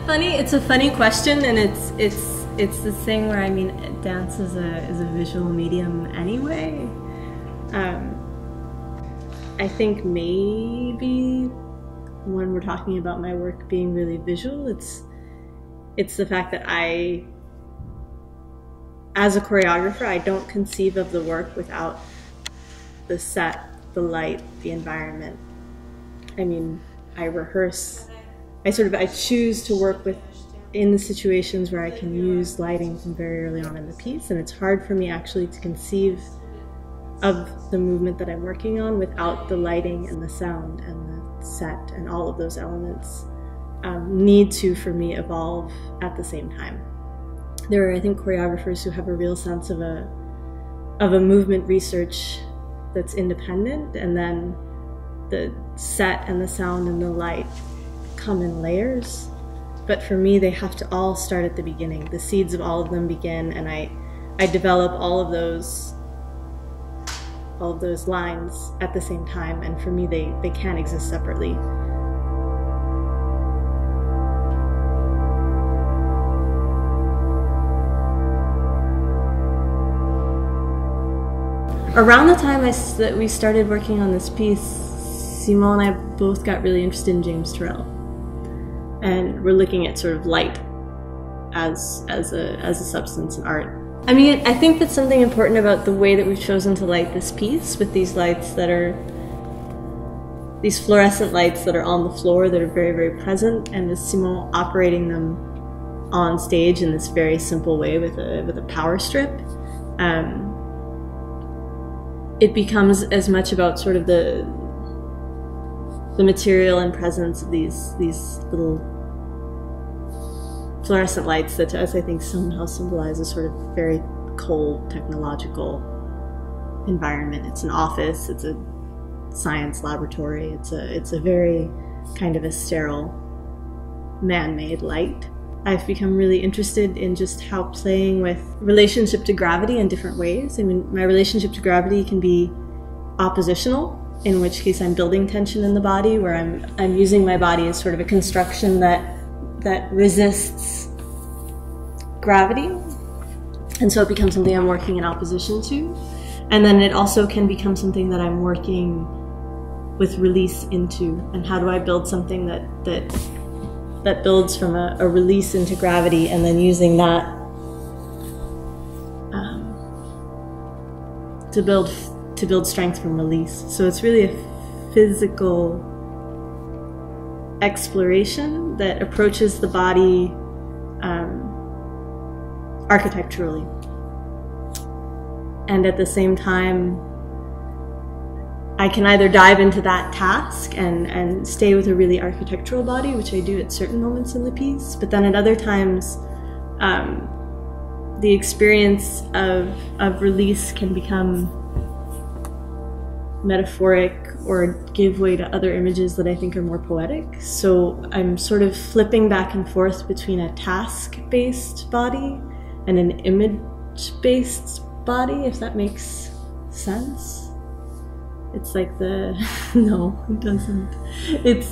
It's a funny question, and it's the thing where, I mean, dance is a visual medium anyway. I think maybe when we're talking about my work being really visual, it's the fact that as a choreographer, I don't conceive of the work without the set, the light, the environment. I mean, I rehearse. I choose to work in the situations where I can use lighting from very early on in the piece, and it's hard for me actually to conceive of the movement that I'm working on without the lighting and the sound and the set, and all of those elements need to, for me, evolve at the same time. There are, I think, choreographers who have a real sense of a movement research that's independent, and then the set and the sound and the light come in layers. But for me, they have to all start at the beginning. The seeds of all of them begin, and I develop all of those lines at the same time, and for me, they can't exist separately. Around the time that we started working on this piece, Simon and I both got really interested in James Turrell, and we're looking at sort of light as a substance in art. I mean, I think that's something important about the way that we've chosen to light this piece, with these lights that are these fluorescent lights that are on the floor, that are very, very present, and with Simon operating them on stage in this very simple way with a power strip. It becomes as much about sort of the material and presence of these little fluorescent lights that to us, I think, somehow symbolize a sort of very cold technological environment. It's an office, it's a science laboratory, it's a very kind of a sterile man-made light. I've become really interested in just how playing with relationship to gravity in different ways. I mean, my relationship to gravity can be oppositional, in which case I'm building tension in the body, where I'm using my body as sort of a construction that resists gravity, and so it becomes something I'm working in opposition to. And then it also can become something that I'm working with release into, and how do I build something that builds from a release into gravity, and then using that to build strength from release. So it's really a physical exploration that approaches the body architecturally, and at the same time I can either dive into that task and stay with a really architectural body, which I do at certain moments in the piece, but then at other times the experience of release can become metaphoric or give way to other images that I think are more poetic. So I'm sort of flipping back and forth between a task-based body and an image-based body, if that makes sense. It's like no, it doesn't. It's